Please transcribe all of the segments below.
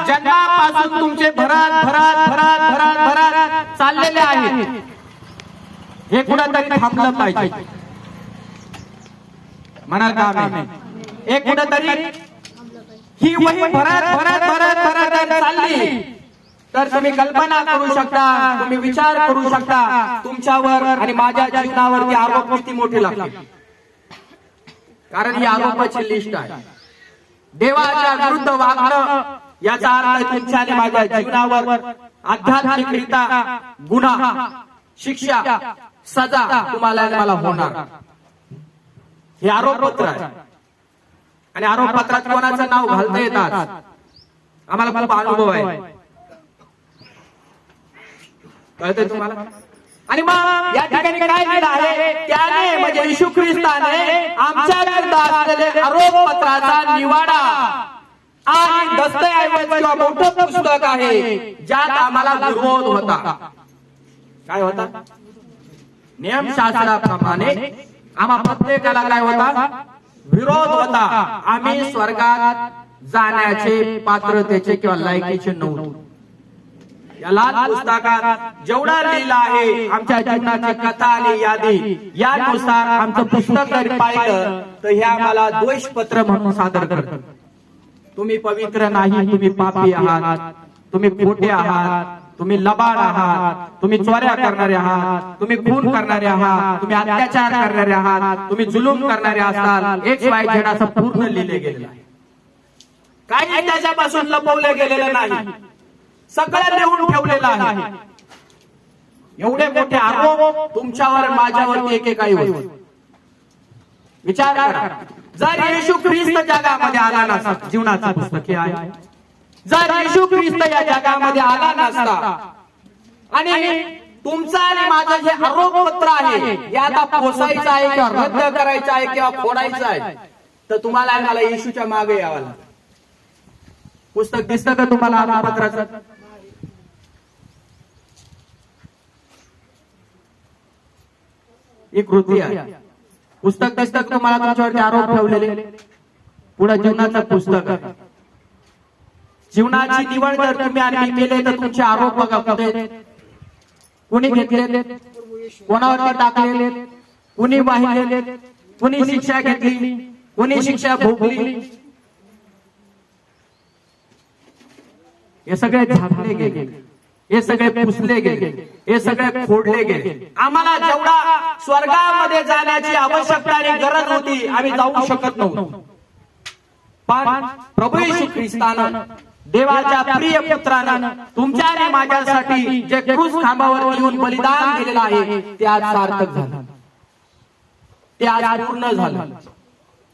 जन्मापासून तुमचे भरत भरत भरत भरत भरत चाललेले आहेत, हे कुठेतरी थांबलं पाहिजे. म्हणाल का आम्ही? हे कुठेतरी ही वही भरत भरत भरत भरत चालली तर तुम्ही कल्पना करू शकता, तुम्ही विचार करू शकता तुमच्यावर आणि माझ्या जीवनावरती आरोप किती मोठे लागतील. कारण ही आरोपाची लिस्ट आहे. देवाच्या विरुद्ध वागणं याचा अर्थ तुमच्या आणि माझ्या जीवनावर आध्यात्मिकरित्या गुन्हा, शिक्षा, सजा तुम्हाला आणि मला होणार. हे आरोपपत्र आहे आणि आरोपपत्रात कोणाचं नाव घालता येतात आम्हाला खूप अनुभव आहे. कळतंय तुम्हाला? आणि मग या ठिकाणी काय लिहिलं आहे? त्याने म्हणजे येशू ख्रिस्ताने आमच्या विरुद्ध असलेले आरोपपत्राचा निवाडा आणि दस्तऐवज किंवा मोठं पुस्तक आहे ज्यात आम्हाला विरोध होता. काय होता? नियमशास्त्राप्रमाणे आम्हा प्रत्येकाला काय होता? विरोध होता. आम्ही स्वर्गात जाण्याचे पात्रतेचे किंवा लायकीचे नव्हतो. या लाल पुस्तकात जेवढा लिहिलं आहे आमच्या जीवनाची कथा आणि यादी, यानुसार आमचं पुस्तक जरी पाहिलं तर हे आम्हाला दोषपत्र म्हणून सादर करतं. तुम्ही पवित्र नाही, तुम्ही पापी आहात, तुम्ही खोटे आहात, तुम्ही लबाड आहात, तुम्ही चोऱ्या करणारे आहात, तुम्ही खून करणारे आहात, तुम्ही अत्याचार करणारे आहात, तुम्ही जुलूम करणारे असाल. XYZ असं पूर्ण लिहिले गेलेलं आहे. काही त्याच्यापासून लपवलं गेलेलं नाही, सगळं लिहून ठेवलेलं आहे. एवढे मोठे आरोप तुमच्यावर माझ्यावरती एकेकाळी होते. विचार करा, जर येशू ख्रिस्त जगामध्ये आला नसता, जीवनाचं पुस्तक हे आहे, जर येशू ख्रिस्त या जगामध्ये आला नसता आणि तुमचं आणि माझं जे आरोपपत्र आहे हे आता पोसायचं आहे किंवा रद्द करायचं आहे किंवा फोडायचं आहे तर तुम्हाला आणि मला येशूच्या मागे यावं लागेल. पुस्तक दिसतं का तुम्हाला आरोपपत्राचं? एक कृती आहे. पुस्तक दिसतं तुम्हाला तुमच्यावरती आरोप ठेवलेले. पुढे जीवनाचं पुस्तक आहे. जीवनाची निवड जर तुम्ही आणि मी केले तर तुमचे आरोप बघा कुठे, कुणी घेतले, कोणावरती टाकले, कुणी वाहिलेले, कुणी शिक्षा घेतली, कुणी शिक्षा भोगली, हे सगळे झाकले गेले, हे सगळे पुसले गेले, हे सगळे फोडले गेले. आम्हाला जेवढा स्वर्गामध्ये जाण्याची आवश्यकता आणि गरज होती आम्ही जाऊ शकत नव्हतो. पण प्रभू येशू ख्रिस्तानं, देवाच्या प्रिय पुत्रानं तुमच्या आणि माझ्यासाठी जे क्रूस खांबावर येऊन बलिदान दिलेलं आहे ते आज सार्थक झालं, ते आज पूर्ण झालं.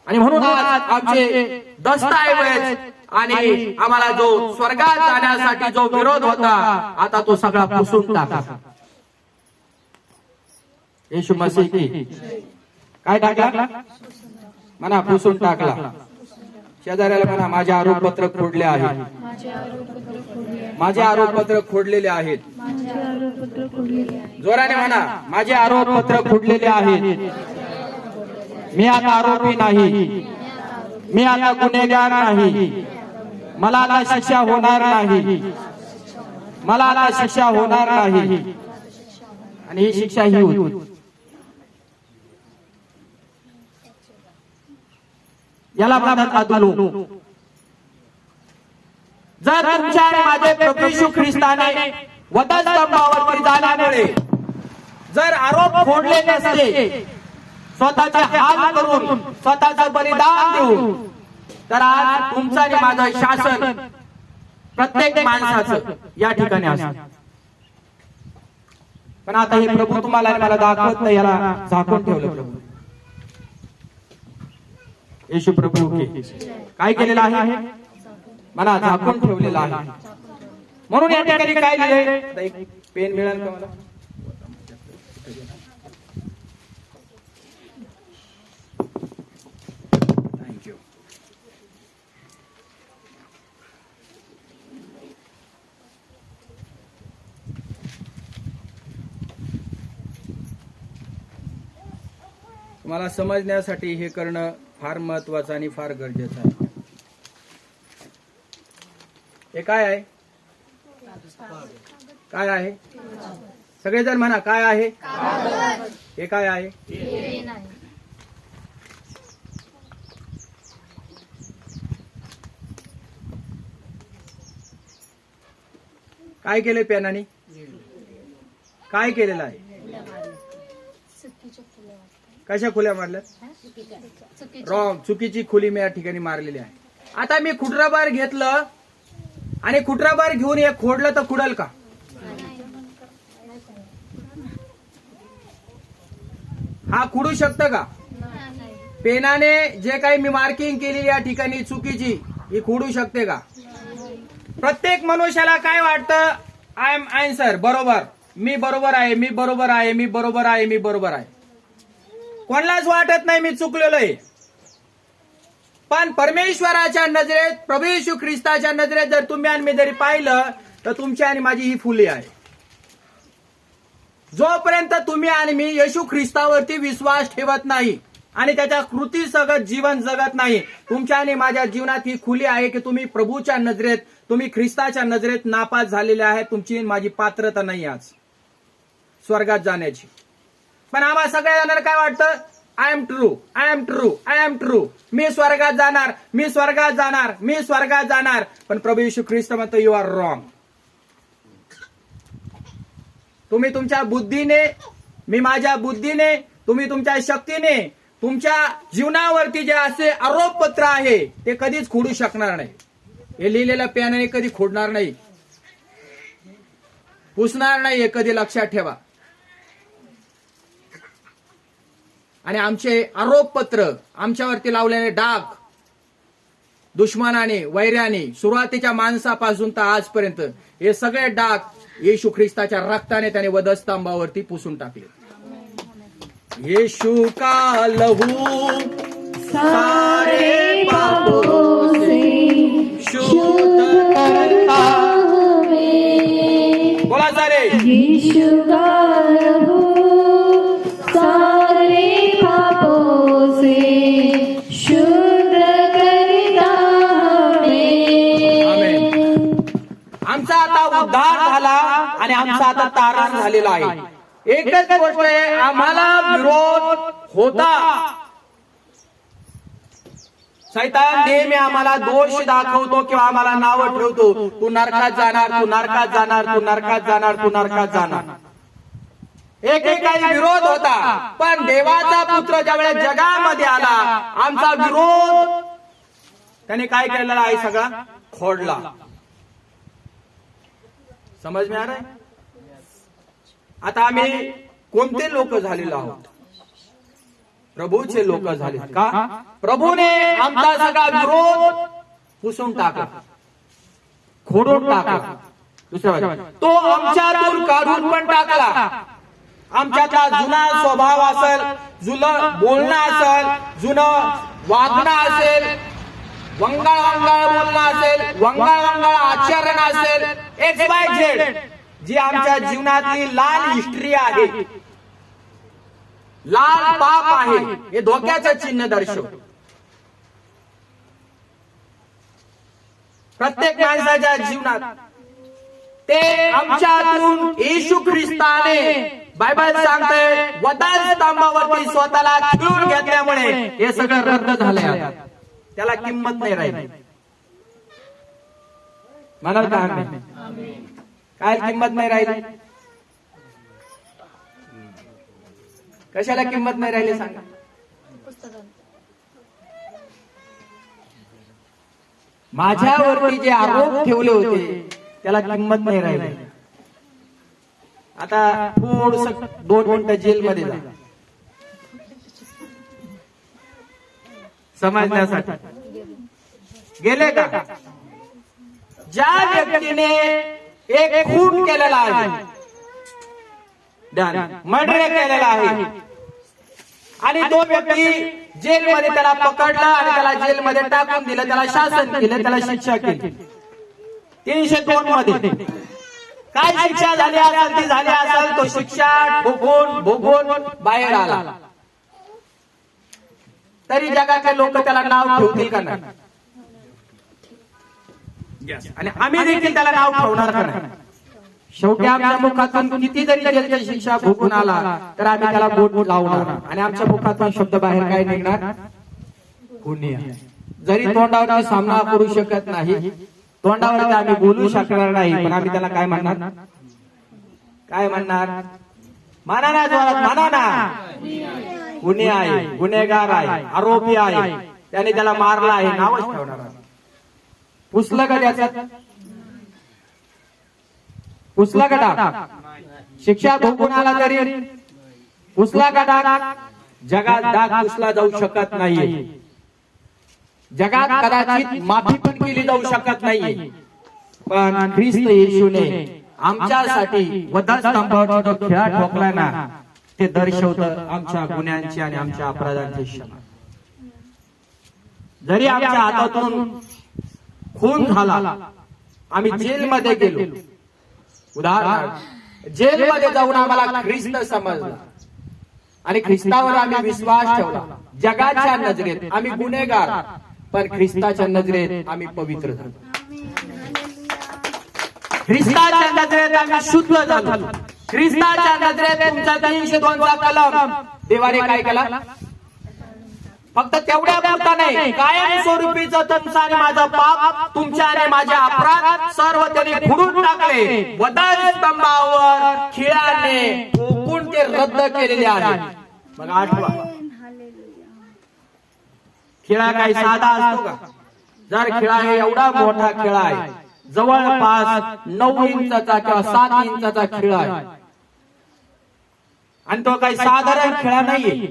आणि म्हणून आज आमचे दस्तऐवज आणि आम्हाला जो स्वर्गात जाण्यासाठी जो विरोध होता आता तो सगळा पुसून टाका. येशू मसीह की काय टाकला? म्हणा पुसून टाकला. शेजाऱ्याला म्हणा माझे आरोपपत्र खोडले आहेत, माझे आरोपपत्र खोडलेले आहेत. जोराने म्हणा माझे आरोपपत्र खोडलेले आहेत. मी आता आरोपी नाही, मी आता गुन्हेगार नाही, मला आता शिक्षा होणार नाही, मला आता शिक्षा होणार नाही. आणि ही शिक्षा ही होती. याला म्हणतात अधोलोक. जर तुमच्या आणि माझे प्रभू येशू ख्रिस्ताने वधस्तंभावरती जाण्यामुळे जर आरोप फोडले नसते, स्वतःचे हाल करून स्वतःचं बलिदान देऊन, तर आज तुमचं आणि माझं शासन प्रत्येक माणसाचं या ठिकाणी असतं. पण आता हे प्रभू तुम्हाला आणि मला दाखवत नाही, याला झाकून ठेवलं प्रभू. येशू प्रभू काय केलेलं आहे? मला झाकून ठेवलेलं आहे. म्हणून या ठिकाणी काय लिहिलंय? पेन मिळेल का मला? थँक्यू. तुम्हाला समजण्यासाठी हे करणं फार महत्वाचं आणि फार गरजेचं आहे. हे काय आहे? काय आहे? सगळेजण म्हणा, काय आहे? हे काय आहे? काय केलंय पेनाने? काय केलेलं आहे? कशा खुल्या मारल्या? रॉंग, चुकीची खुली मी या ठिकाणी मारलेली आहे. आता मी खुटराबार घेतलं आणि खुटराबार घेऊन एक खोडलं तर खुडल का? हा खुडू शकतं का? पेनाने जे काही मी मार्किंग केली या ठिकाणी चुकीची, ही खुडू शकते का? प्रत्येक मनुष्याला काय वाटतं? आय एम आन्सर, बरोबर, मी बरोबर आहे, मी बरोबर आहे, मी बरोबर आहे, मी बरोबर आहे. कोणालाच वाटत नाही मी चुकलेलो आहे. पण परमेश्वराच्या नजरेत, प्रभू येशू ख्रिस्ताच्या नजरेत जर तुम्ही आणि मी जरी पाहिलं तर तुमची आणि माझी ही फुले आहे. जोपर्यंत तुम्ही आणि मी येशू ख्रिस्तावरती विश्वास ठेवत नाही आणि त्याच्या कृती सगत जीवन जगत नाही, तुमच्या आणि माझ्या जीवनात ही खुली आहे की तुम्ही प्रभूच्या नजरेत, तुम्ही ख्रिस्ताच्या नजरेत नापास झालेले आहे. तुमची माझी पात्रता नाही आज स्वर्गात जाण्याची. पण आम्हा सगळ्या जणांना काय वाटतं? I am true, I am true, I am true, मी स्वर्गात जाणार, मी स्वर्गात जाणार, मी स्वर्गात जाणार. पण प्रभू येशू ख्रिस्त म्हणतो यू आर रॉंग. तुम्ही तुमच्या बुद्धीने, मी माझ्या बुद्धीने, तुम्ही तुमच्या शक्तीने तुमच्या जीवनावरती जे असे आरोपपत्र आहे ते कधीच खोडू शकणार नाही. हे लिहिलेल्या पेनाने कधी खोडणार नाही, पुसणार नाही, हे कधी लक्षात ठेवा. आणि आमचे आरोपपत्र, आमच्यावरती लावलेले डाग दुश्मनाने, वैर्याने, सुरुवातीच्या माणसापासून तर आजपर्यंत हे सगळे डाग येशू ख्रिस्ताच्या रक्ताने त्याने वधस्तंभावरती पुसून टाकले. येशू का लहू सारे पापों से शुद्ध करता हमें. बोला सारे. यीशु का लहू सारे पापों से शुद्ध करता हमें. आमचा आता उद्धार झाला आणि आमचा आता तारण झालेला आहे. एकच गोष्ट आहे, आम्हाला विरोध होता. शैतान नेहमी आम्हाला दोष दाखवतो किंवा आम्हाला नावं ठेवतो, तू नरकात जाणार, तू नरकात जाणार, तू नरकात जाणार, तू नरकात जाणार. एकेकाळी विरोध होता, पण देवाचा पुत्र ज्यावेळेस जगामध्ये आला, आमचा विरोध त्याने काय केलेला आहे? सगळा खोडला. समज में आ रहा है? आता आम्ही कोणते लोक झालेलो आहोत? प्रभूचे लोक झाले. का? प्रभूने आमचा सगळा विरोध पुसून टाकला, खोडून टाकला. दुसरा तो आमच्यातून काढून पण टाकला. आमच्यातला जुना स्वभाव असेल, जुनं बोलणं असेल, जुनं वागणं असेल, वंगाळ वंगाळ बोलणं असेल, वंगाळ वंगाळ आचरण असेल, XYZ जी आमच्या जीवनातली लाल हिस्ट्री आहे, लाल पाप आहे, हे धोक्याचं चिन्ह दर्शवतो. प्रत्येक माणसाच्या जीवनात ते आमच्यातून येशू ख्रिस्ताने, बायबल सांगते, वधस्तंभावरती स्वतःला खिळून घेतल्यामुळे हे सगळं रद्द झालंय. त्याला किंमत नाही राहिली. म्हणाल का? काय किंमत नाही राहिली? कशाला किंमत नाही राहिली सांगा? माझ्यावरती जे आरोप ठेवले होते त्याला किंमत नाही राहिली. आता थोडस 2 मिनिटं जेलमध्ये जा समजण्यासाठी. गेले का? ज्या व्यक्तीने एक खून केलेला आहे, मर्डर केलेला आहे, आणि तो व्यक्ती जेलमध्ये त्याला पकडला आणि त्याला जेलमध्ये टाकून दिलं, त्याला शासन केलं, त्याला शिक्षा केली 302 मध्ये. काय शिक्षा झाली असेल ती झाली असेल, तो शिक्षा भोगून बाहेर आला. तरी जगातले लोक त्याला नाव ठेवतील का नाही? आणि आम्ही देखील त्याला नाव ठेवणार का नाही? शेवटी आमच्या मुखातून किती जरी जेलची शिक्षा भोगून आला तर आम्ही त्याला बोट लावणार आणि आमच्या मुखातून शब्द बाहेर काय निघणार? गुन्हे. जरी तोंडावर सामना करू शकत नाही, तोंडावर आम्ही बोलू शकणार नाही, पण आम्ही त्याला काय म्हणणार? काय म्हणणार? म्हणा ना, जोरात म्हणा ना. गुन्हे आहे, गुन्हेगार आहे, आरोपी आहे, त्याने त्याला मारला आहे, नावच ठेवणार. पुसलं का त्याच्यात? पुसला का डाग? शिक्षा भोगून आला तरी पुसला का डाग? जगात डाग पुसला जाऊ शकत नाही. जगात कदाचित माफी पण केली जाऊ शकत नाही, पण ख्रिस्त येशूने आमच्यासाठी वधस्तंभावर जो खिळा ठोकला ना, ते दर्शवतं आमच्या गुन्ह्यांची आणि आमच्या अपराधांची क्षमा. जरी आमच्या हातातून खून झाला, आम्ही जेलमध्ये गेलो, उदाहरणार्थ जेलमध्ये जाऊन आम्हाला ख्रिस्त समजला आणि ख्रिस्तावर आम्ही विश्वास ठेवला. जगाच्या नजरेत आम्ही गुन्हेगार, पण ख्रिस्ताच्या नजरेत आम्ही पवित्र झालो. ख्रिस्ताच्या नजरेत आम्ही शुद्ध झालो. ख्रिस्ताच्या नजरेत तुमचा 302 कलम देवाने काय केला? फक्त तेवढ्या पुरता नाही, कायम स्वरूपीचं तुमचं आणि माझं पाप, तुमच्या आणि माझ्या अपराध सर्व त्यांनी खुडून टाकले. वधस्तंभावर खिळ्याने ठोकून ते रद्द केलेले आहे. मग आठवा, खिळा काही साधा असतो का? जर खिळा हे एवढा मोठा खिळा आहे, जवळपास 9 इंचाचा किंवा 7 इंचाचा खिळा आहे, आणि तो काही साधारण खिळा नाहीये.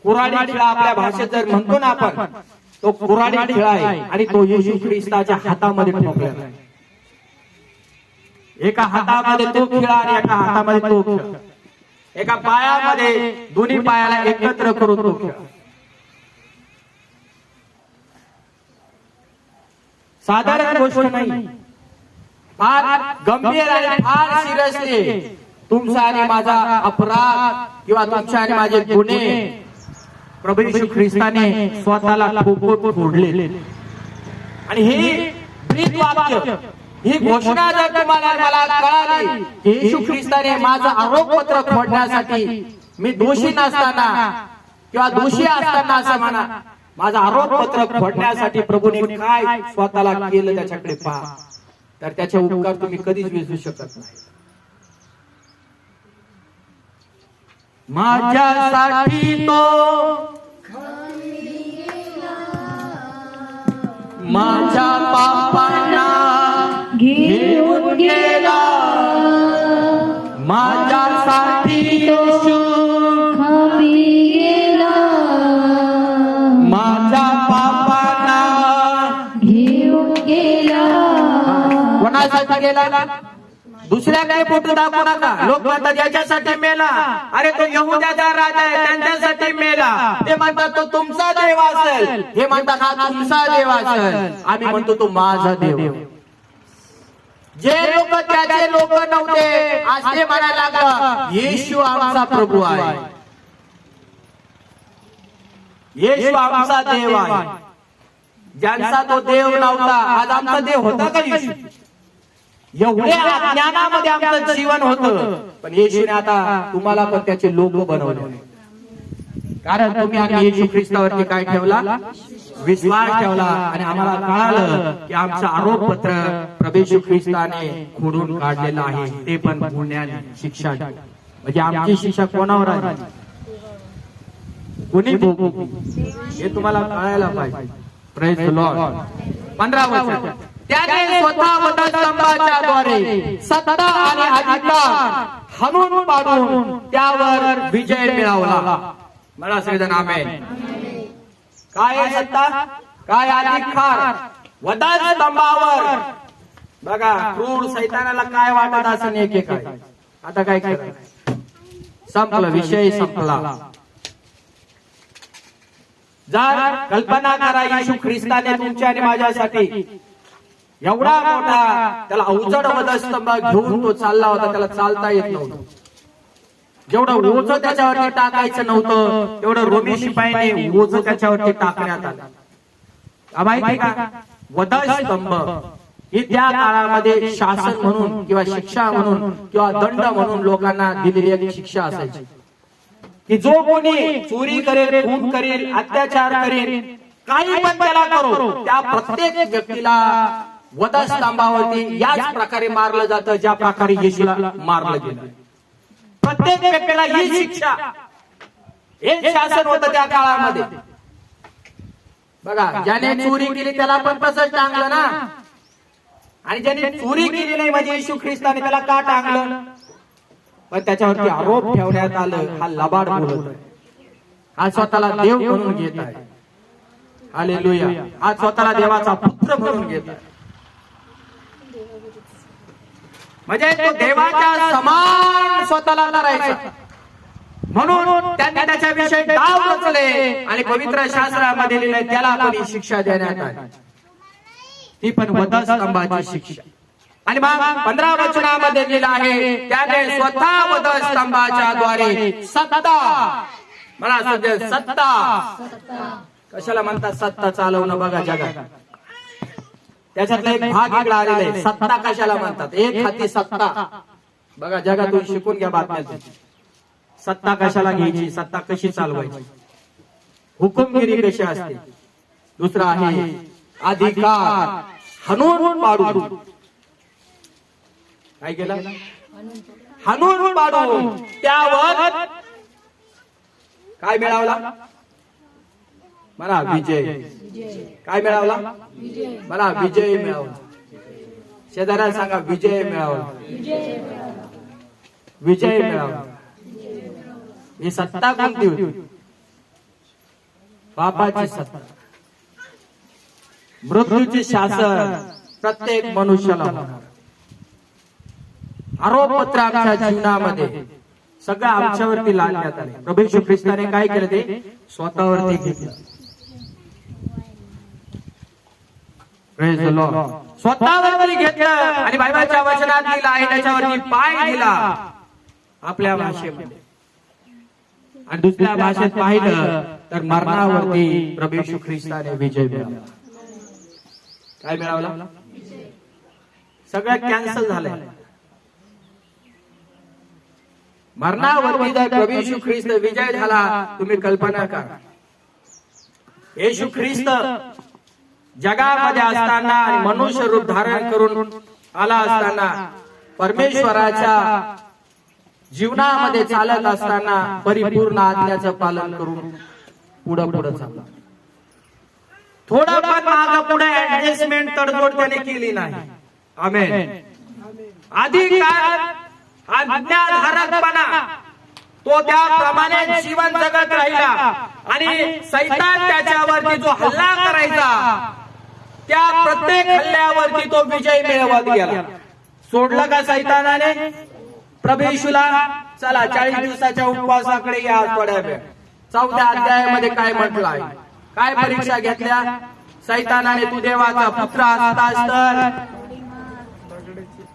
कुऱ्हाडी खिळा आपल्या भाषेत जर म्हणतो ना आपण, तो कुऱ्हाडी खिळा आहे आणि तो येशू ख्रिस्ताच्या हातामध्ये ठोकलेला आहे. एका हातामध्ये तो खिळा आणि एका हातामध्ये तो खिळा, एका पायामध्ये दोन्ही पायाला एकत्र करून तो खिळा. साधारण गोष्ट नाही, फार गंभीर आणि फार सिरियसली तुमचा आणि माझा अपराध किंवा तुमच्या आणि माझे गुन्हे प्रभू येशू ख्रिस्ताने स्वतःला ठोकून फोडले. आणि हे ब्रीद वाक्य, ही घोषणा जर तुम्हाला मला कळाली, येशू ख्रिस्ताने माझं आरोपपत्र फोडण्यासाठी, मी दोषी नसताना किंवा दोषी असताना असं म्हणा, माझं आरोपपत्र फोडण्यासाठी प्रभूने काय स्वतःला केलं त्याच्याकडे पहा, तर त्याचे उपकार तुम्ही कधीच विसरू शकत नाही. माझ्यासाठी तो माझ्या पापांना घेऊन गेला, माझ्यासाठी येशू खाली गेला, माझ्या पापांना घेऊन गेला. कोणासाठी गेला ना? दुसऱ्याकडे फोटो दाखवू नका. लोक म्हणतात याच्यासाठी मेला, अरे तो यहुद्याचा राजा आहे त्यांच्यासाठी मेला. ते म्हणतात तो तुमचा देव असेल, हे म्हणतात हा तुमचा देव असेल, आम्ही म्हणतो तो माझा देव. जे लोक त्याचे लोक नव्हते, आज ते म्हणायला लागला येशू आमचा प्रभू आहे, येशू आमचा देव आहे. ज्यांचा तो देव नव्हता, आज आमचा देव होता का येशू? एवढ्या अज्ञानामध्ये आमचं जीवन होतं, पण येशूने आता तुम्हाला पण त्याचे लोक बनवले. कारण तुम्ही आणि येशू ख्रिस्तावरती काय ठेवला? विश्वास ठेवला. आणि आम्हाला कळालं की आमचं आरोपपत्र प्रभू येशू ख्रिस्ताने खोडून काढलेलं आहे, ते पण गुन्ह्याने शिक्षा. म्हणजे आमची शिक्षा कोणावर आहे? कोणी भोगली? हे तुम्हाला कळायला पाहिजे. Praise the Lord. 15 वचन, त्याने स्वतः वधस्तंभाच्या द्वारे सत्ता आणि अधिकार हाणून पाडून त्यावर विजय मिळवला. मला सगळेजण आमेन. काय आहे सत्ता? काय अधिकार? वधस्तंभावर. बघा, क्रूर सैतानाला काय वाटत असं एक आता काय करायचं? संपलं, विषय संपला. जर कल्पना करा, येशू ख्रिस्ताने तुमच्या आणि माझ्यासाठी एवढा मोठा, त्याला अवजड वधस्तंभ घेऊन तो चालला होता, त्याला चालता येत नव्हतं. जेवढं ओझ त्याच्यावरती टाकायचं नव्हतं, तेवढं रोमी शिपाईने ओझ त्याच्यावरती टाकण्यात आलं. माहिती का? वधस्तंभ ही त्या काळामध्ये शासन म्हणून किंवा शिक्षा म्हणून किंवा दंड म्हणून लोकांना दिलेली एक शिक्षा असायची की जो कोणी चोरी करेल, खून करेल, अत्याचार करेल, काही पण त्याला करो, त्या प्रत्येक व्यक्तीला वधस्तंभावरती याच प्रकारे मारलं जातं ज्या प्रकारे येशूला मारलं गेलं. प्रत्येक व्यक्तीला ही शिक्षा, हे शासन होतं त्या काळामध्ये. बघा, ज्याने चोरी केली त्याला पण तसंच टांगलं ना, आणि ज्याने चोरी केली नाही म्हणजे येशू ख्रिस्ताने त्याला का टांगलं? पण त्याच्यावरती आरोप ठेवण्यात आलं, हा लबाड बोलत आहे, हा स्वतःला देव म्हणून घेत आहे. हालेलुया. हा स्वतःला देवाचा पुत्र म्हणून घेत आहे, म्हणजे तो देवाच्या समान स्वतःला करायचा. म्हणून त्यांनी त्याच्याविषयी डाव रचले आणि पवित्र शास्त्रामध्ये लिहिले त्याला पण ही शिक्षा देण्यात आली, ती पण वधस्तंभाची शिक्षा. आणि मग 15 वचनामध्ये लिहिलं आहे, त्याने स्वतः वधस्तंभाच्या द्वारे सत्ता, मला सध्या सत्ता कशाला म्हणतात, सत्ता चालवणं. बघा जगात त्याच्यातला एक भाग इकडे आलेला आहे, सत्ता कशाला म्हणतात, एक हाती सत्ता. बघा जगातून शिकून घ्या बातम्या, सत्ता कशाला घ्यायची, सत्ता कशी चालवायची, हुकुमगिरी कशी असते. दुसरा आहे अधिकार, हाणून पाडून. काय केलं? हाणून पाडून त्यावर काय मिळवला? मला विजय. काय मिळवला? मला विजय मिळवला. शेजाऱ्याला सांगा विजय मिळवला, विजय मिळवला. ही सत्ता कोणती होती? पापाची सत्ता. मृत्यूचे शासन प्रत्येक मनुष्याला होणार. आरोपपत्र आमच्या जीवनामध्ये सगळं आमच्यावरती लादण्यात आले. प्रभू येशू ख्रिस्ताने काय केलं? ते स्वतःवरती घेतलं. Praise the Lord. स्वतःवरती घेतलं आणि बायबलच्या वचनात लिहिलं आहे त्याच्यावरती पाय दिला आपल्या भाषेमध्ये. आणि दुसऱ्या भाषेत पाहिलं तर मरणावरती प्रभू येशू ख्रिस्ताने विजय मिळवला. काय मिळवला? सगळं कॅन्सल झालंय. मरणावरती जर प्रभू येशू ख्रिस्त विजय झाला, तुम्ही कल्पना करा. येशू ख्रिस्त जगामध्ये असताना आणि मनुष्य रूप धारण करून आला असताना, परमेश्वराच्या जीवनामध्ये चालत असताना परिपूर्ण आज्ञाचं पालन करून पुढे पुढे चालला. थोडं पण मागे पुढे ऍडजस्टमेंट तडजोड त्याने केली नाही. आमेन. अधिकार आज्ञाधारकपणा तो त्याप्रमाणे जीवन जगत राहिला आणि सैतान त्याच्यावरती जो हल्ला करायचा त्या प्रत्येक हल्ल्यावरती तो विजय मिळवत गेला. सोडलं का सैतानाने प्रभू येशूला? चला 40 दिवसाच्या उपवासाकडे या थोड्या वेळ. 4व्या अध्यायामध्ये काय म्हटलं आहे? काय परीक्षा घेतल्या सैतानाने? तू देवाचा पुत्र असतास तर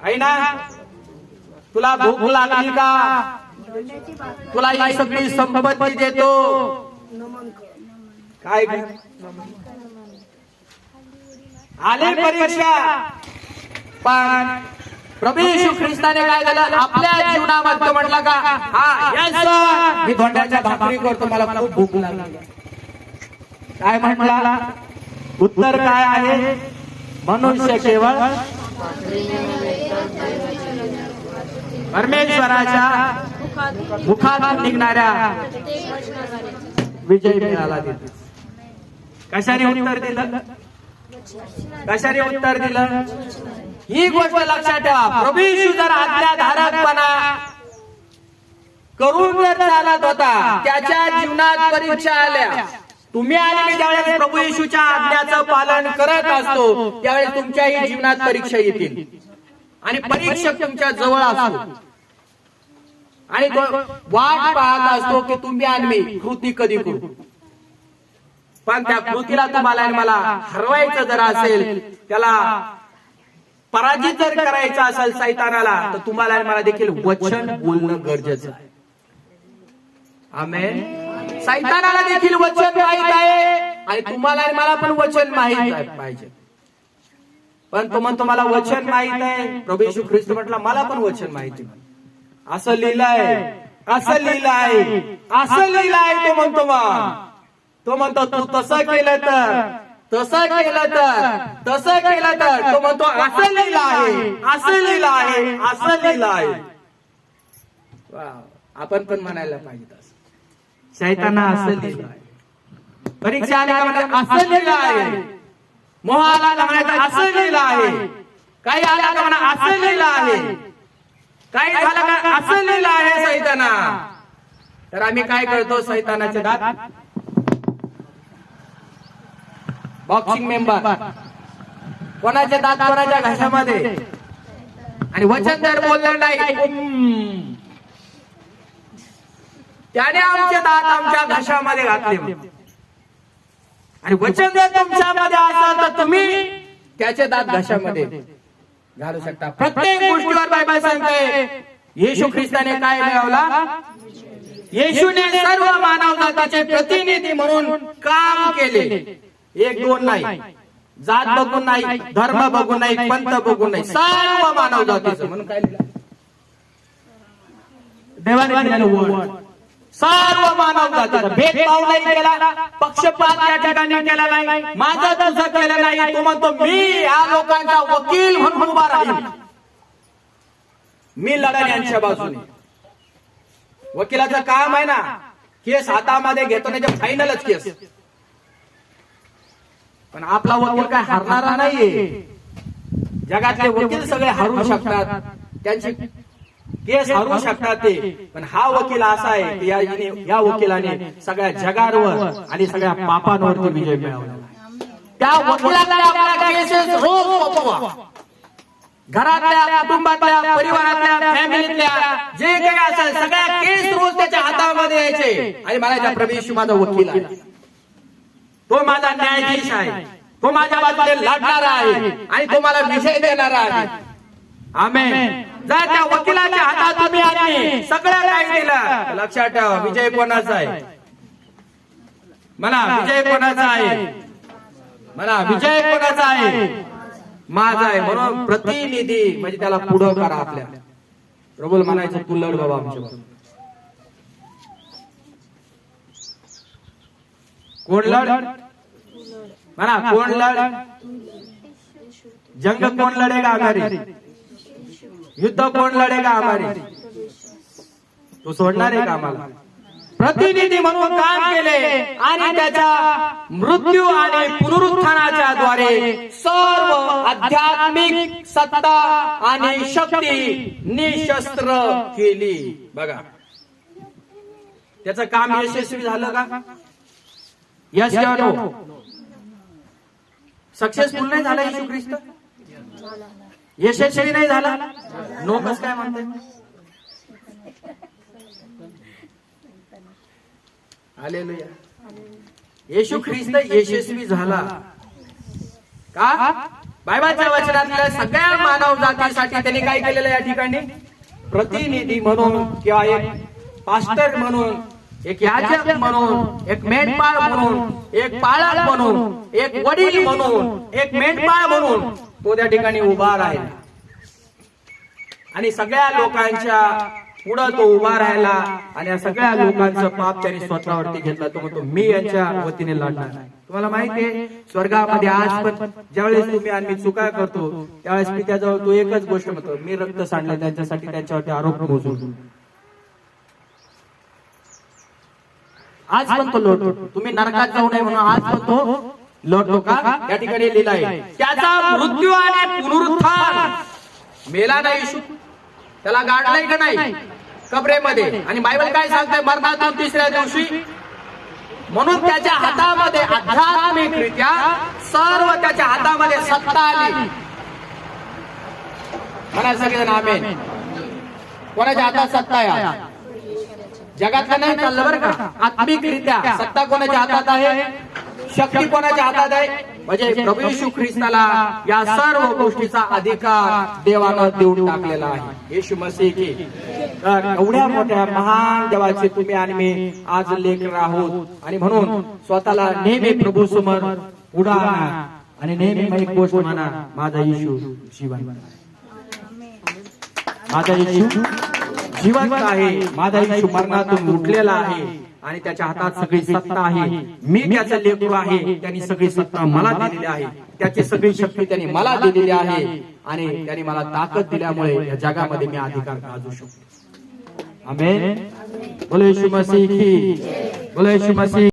आहे ना, तुला भूक लागली का? तुला ही सगळी संपत्ती देतो. काय आले परीक्षा? पण प्रभू येशू ख्रिस्ताने काय झालं? आपल्या जीवनामध्ये म्हटलं का, हा यस मी धोंड्याच्या भाकरी करतो, मला खूप भूक लागली. काय म्हटला? उत्तर काय आहे? मनुष्य केवळ परमेश्वराच्या मुखातून निघणाऱ्या विजय मिळाला. कशाने उत्तर दिलं? कशाने उत्तर दिलं? ही गोष्ट लक्षात ठेवा. प्रभू येशू जर आज्ञाधारकपणा करून जर चालत होता, त्याच्या जीवनात परीक्षा आल्या. तुम्ही आणि मी ज्यावेळेस प्रभू येशूच्या आज्ञाचं पालन करत असतो त्यावेळेस तुमच्याही जीवनात परीक्षा येतील आणि परीक्षक तुमच्या जवळ असतो आणि तो वाट पाहत असतो की तुम्ही आणि मी कृती कधी करू. पण त्या कृतीला तुम्हाला आणि मला हरवायचं जर असेल, त्याला पराजित जर करायचं असेल सैतानाला, तर तुम्हाला आणि मला देखील वचन बोलणं गरजेचं आहे. आमेन. सैतानाला देखील वचन माहित आहे आणि तुम्हाला आणि मला पण वचन माहित पाहिजे. पण तो म्हणतो मला वचन माहित आहे. प्रभू येशू ख्रिस्त म्हटला मला पण वचन माहिती. असं लिहिलंय, असं लिहिलंय, असं लिहिलंय. तो म्हणतो तू तसं केलं तर, तसं केलं तर, तसं केलं तर. तो म्हणतो असं लिहिलं आहे, असं लिहिलं आहे, असं लिहिलं आहे. आपण पण म्हणायला पाहिजे तसं. शैताना असं लिहिलं आहे, परीक्षा आली का म्हणतात असं लिहिलं आहे, मोह आला का म्हणायचं असं लिहिलं आहे, काही आला का म्हणा असं लिहिलं आहे, काही झालं का असं लिहिलं आहे सैताना. तर आम्ही काय करतो, सैतानाचे दात बॉक्सिंग मेंबर, कोणाचे दात कोणाच्या घशामध्ये. आणि वचन जर बोललं नाही त्याने आमचे दात आमच्या घशामध्ये घातले. आणि वचन जर तुमच्यामध्ये असेल तर तुम्ही त्याचे दात घशामध्ये घालू शकता. प्रत्येक गोष्टीवर बायबल सांगते येशू ख्रिस्ताने काय मिळवला. येशूने सर्व मानव जातीचे प्रतिनिधी म्हणून काम केले. एक दोन नाही, जात बघून नाही, धर्म बघून नाही, पंथ बघून नाही, सर्व मानव जातीचं. म्हणून काय लिहिलं देवाने दिलेलं वचन. सर्व मानव जातीचा भेदभाव नाही केला, पक्षपात या ठिकाणी केला नाही, माझं तुझं केलं नाही. तो म्हणतो मी या लोकांचा वकील म्हणून उभा राहील, मी लढेन यांच्या बाजूने. वकिलाचं काम आहे ना, केस हातामध्ये घेतो नाही फायनलच केस. पण आपला वकील काय हरणारा नाहीये. जगातले वकील सगळे हरू शकतात, त्यांची केस हरू शकतात ते. पण हा वकील असा आहे की या वकिलाने सगळ्या जगावर आणि सगळ्या पापांवरती विजय मिळवला. त्या वकिलाला आपल्या केसेस रोज सोपवा. घरातल्या, कुटुंबातल्या, परिवारातल्या, फॅमिलीतल्या जे काही असेल सगळ्या केस रोज त्याच्या हातामध्ये यायचे. आणि मला प्रभू येशू माझा वकील आहे, तो माझा न्यायाधीश आहे, तो माझ्या बाजूने लढणारा आहे आणि तो मला विजय देणारा आहे. आमेन. जर त्या वकिलाच्या हातात तुम्ही आले सगळं काही दिलं, लक्षात ठेवा विजय कोणाचा आहे. म्हणा विजय कोणाचा आहे, म्हणा विजय कोणाचा आहे, माझा आहे. म्हणून प्रतिनिधी म्हणजे त्याला पुढं करा. आपल्या प्रभूला म्हणायचं तू लढ बाबा आमच्या. कोण लढ म्हणा, कोण लढ. जंग कोण लढेगा हमारी, युद्ध कोण लढेगा हमारी. तू सोडणार आहे का आम्हाला. प्रतिनिधी म्हणून काम केले आणि त्याच्या मृत्यू आणि पुनरुत्थानाच्या द्वारे सर्व आध्यात्मिक सत्ता आणि शक्ती निशस्त्र केली. बघा त्याचं काम यशस्वी झालं का. यस किंवा नो. सक्सेसफुल नाही झाला येशू ख्रिस्त, यशस्वी नाही झाला. नो कस काय म्हणते. हालेलुया. येशू ख्रिस्त यशस्वी झाला का. बायबलच्या वचनातल्या सगळ्या मानव जातीसाठी त्यांनी काय केलेलं या ठिकाणी. प्रतिनिधी म्हणून किंवा एक पास्टर म्हणून, एक याजक म्हणून, एक मेंढपाळ म्हणून, एक पाळक म्हणून, एक वडील म्हणून, एक मेंढपाळ म्हणून तो त्या ठिकाणी उभा राहिला. आणि सगळ्या लोकांच्या पुढे तो उभा राहिला आणि या सगळ्या लोकांचं पाप त्याने स्वतःवरती घेतला. तो म्हणतो मी यांच्या वतीने लढणार. तुम्हाला माहितीये स्वर्गामध्ये आज पण ज्यावेळेस तुम्ही आणि मी चुका करतो त्यावेळेस मी त्याजवळ तो एकच गोष्ट म्हणतो, मी रक्त सांडलं त्यांच्यासाठी, त्यांच्यावरती आरोप मोजून. आज पण तो लढतो. तुम्ही नरकात जाऊ नये म्हणून आज पण तो लढतो का. या ठिकाणी लिहिलं आहे त्याचा मृत्यू आणि पुनरुत्थान. मेला नाही येशू, त्याला गाडलंय का नाही कबरेमध्ये. आणि बायबल काय सांगते मरणातून तिसऱ्या दिवशी. म्हणून त्याच्या हातामध्ये आध्यात्मिकरित्या सर्व त्याच्या हातामध्ये सत्ता आली. म्हणा सगळेजण आमेन. कोणाच्या हातात सत्ता आहे. जगातलं नाही चाललं बरं का. आत्मिकरित्या सत्ता कोणाच्या हातात आहे, शक्ती कोणाच्या हातात आहे. म्हणजे प्रभू येशू ख्रिस्ताला या सर्व गोष्टीचा अधिकार देवानं देऊन टाकलेला आहे. येशू मसीह की. तर एवढ्या मोठ्या महान देवाचे तुम्ही आणि मी आज लेकर आहोत. आणि म्हणून स्वतःला नेहमी प्रभू समोर उडा आणि नेहमी मग एक गोष्ट म्हणा, माझा येशू जिवंत आहे. माझा येशू जिवंत आहे. माझा येशू मरणातून उठलेला आहे आणि त्याच्या हातात सगळी सत्ता आहे. मी त्याचा लेकरू आहे. त्यांनी सगळी सत्ता मला दिलेली आहे. त्याची सगळी शक्ती त्यांनी मला दिलेली आहे आणि त्यांनी मला ताकद दिल्यामुळे या जगामध्ये मी अधिकार गाजवू शकतो. आमेन. बोलो येशू मसीह की, बोलो येशू मसीह.